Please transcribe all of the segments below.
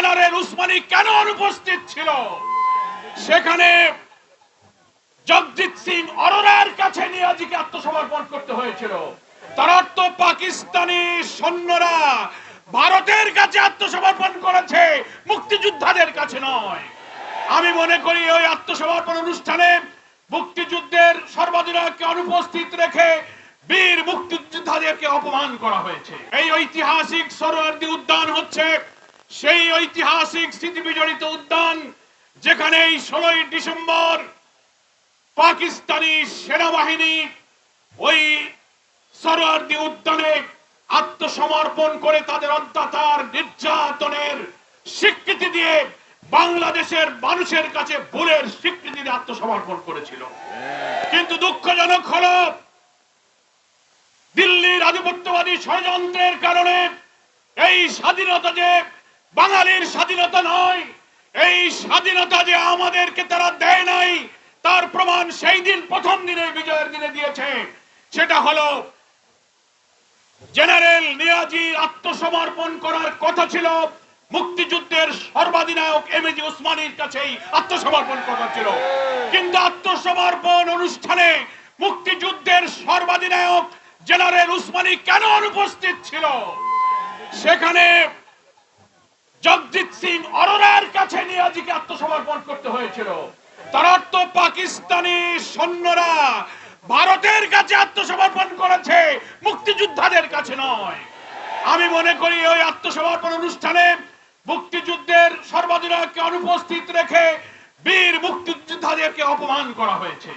General Usmani কেন অনুপস্থিত ছিল? সেখানে জগজিৎ সিং অরোরার কাছে নিয়াজিকে আত্মসমর্পণ করতে হয়েছিল। তার অর্থ পাকিস্তানি সৈন্যরা ভারতের কাছে আত্মসমর্পণ করেছে, মুক্তিযোদ্ধাদের কাছে নয়। আমি মনে করি ওই আত্মসমর্পণ অনুষ্ঠানে মুক্তিযুদ্ধের সর্বাধিনায়ককে অনুপস্থিত রেখে বীর মুক্তিযোদ্ধাদেরকে অপমান করা হয়েছে। এই ঐতিহাসিক সোহরাওয়ার্দী উদ্যান হচ্ছে সেই ঐতিহাসিক স্মৃতি বিজড়িত উদ্যান যেখানে 16ই ডিসেম্বর পাকিস্তানি সেনাবাহিনী ওই সোহরাওয়ার্দী উদ্যানে আত্মসমর্পণ করে তাদের অত্যাচার নির্যাতনের স্বীকৃতি দিয়ে বাংলাদেশের মানুষের কাছে ভুলের স্বীকৃতি দিয়ে আত্মসমর্পণ করেছিল। কিন্তু দুঃখজনক হলো দিল্লির আধিপত্যবাদী ষড়যন্ত্রের কারণে এই স্বাধীনতা যে বাঙালির স্বাধীনতা নয়, এই স্বাধীনতা যে আমাদেরকে তারা দেয় নাই তার প্রমাণ সেই দিন প্রথম দিনে বিজয়ের দিনে দিয়েছে। সেটা হলো জেনারেল নিয়াজির আত্মসমর্পণ করার কথা ছিল মুক্তিযুদ্ধের সর্বাধিনায়ক এমএজি উসমানীর কাছেই আত্মসমর্পণ করা ছিল, কিন্তু আত্মসমর্পণ অনুষ্ঠানে মুক্তিযুদ্ধের সর্বাধিনায়ক জেনারেল উসমানী কেন অনুপস্থিত ছিল? সেখানে জগজিৎ সিং অরোরার কাছে নিয়াজিকে আত্মসমর্পণ করতে হয়েছিল। তার অর্থ পাকিস্তানি সৈন্যরা ভারতের কাছে আত্মসমর্পণ করেছে, মুক্তিযোদ্ধাদের কাছে নয়। আমি মনে করি ওই আত্মসমর্পণ অনুষ্ঠানে মুক্তিযুদ্ধের সর্বাধিনায়ককে অনুপস্থিত রেখে বীর মুক্তিযোদ্ধাদেরকে অপমান করা হয়েছে।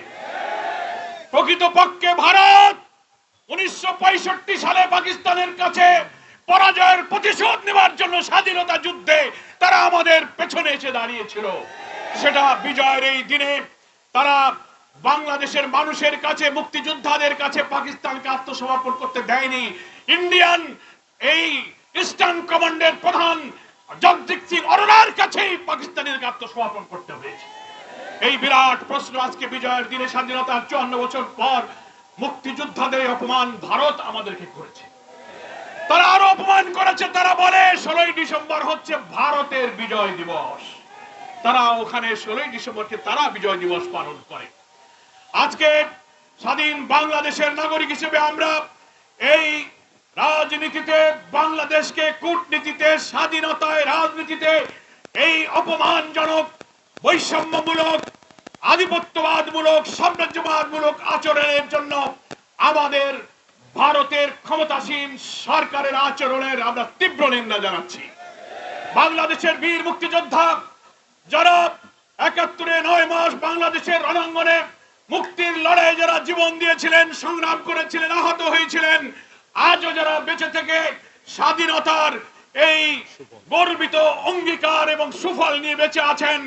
প্রকৃতপক্ষে ভারত 1965 সালে পাকিস্তানের কাছে পরাজয়ের প্রতিশোধ নেওয়ার জন্য স্বাধীনতা যুদ্ধে তারা আমাদের পেছনে এসে দাঁড়িয়েছিল। সেটা বিজয়ের এই দিনে তারা বাংলাদেশের মানুষের কাছে, মুক্তিযোদ্ধাদের কাছে পাকিস্তানকে আত্মসমর্পণ করতে দেয়নি। ইন্ডিয়ান এই ইস্টার্ন কমান্ডের প্রধান জগজিৎ সিং অরোরার কাছেই পাকিস্তানিদেরকে আত্মসমর্পণ করতে হয়েছে। এই বিরাট প্রশ্ন আজকে বিজয়ের দিনে স্বাধীনতার 54 বছর পর মুক্তিযোদ্ধাদের অপমান ভারত আমাদেরকে করেছে। তারা আরো অপমান করেছে। তারা বলে 16ই ডিসেম্বর হচ্ছে ভারতের বিজয় দিবস। তারা ওখানে 16ই ডিসেম্বরকে তারা বিজয় দিবস পালন করে। আজকে স্বাধীন বাংলাদেশের নাগরিক হিসেবে আমরা এই রাজনীতিতে, বাংলাদেশকে কূটনীতিতে, স্বাধীনতায়, রাজনীতিতে এই অপমানজনক, বৈষম্যমূলক, আধিপত্যবাদমূলক, সাম্রাজ্যবাদমূলক আচরণের জন্য আমাদের ভারতের ক্ষমতাসীন সরকারের আচরণের আমরা তীব্র নিন্দা জানাচ্ছি। বাংলাদেশের বীর মুক্তিযোদ্ধা যারা 71-এ 9 মাস বাংলাদেশের রণাঙ্গনে মুক্তির লড়াইয়ে যারা জীবন দিয়েছিলেন, সংগ্রাম করেছিলেন, আহত হয়েছিলেন, আজও যারা বেঁচে থেকে স্বাধীনতার এই গর্বিত অঙ্গীকার এবং সুফল নিয়ে বেঁচে আছেন,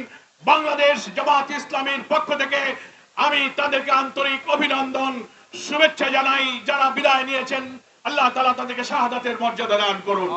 বাংলাদেশ জামাত ইসলামীর পক্ষ থেকে আমি তাদেরকে আন্তরিক অভিনন্দন, শুভেচ্ছা জানাই। যারা বিদায় নিয়েছেন, আল্লাহ তাআলা তাদেরকে শাহাদাতের মর্যাদা দান করুন।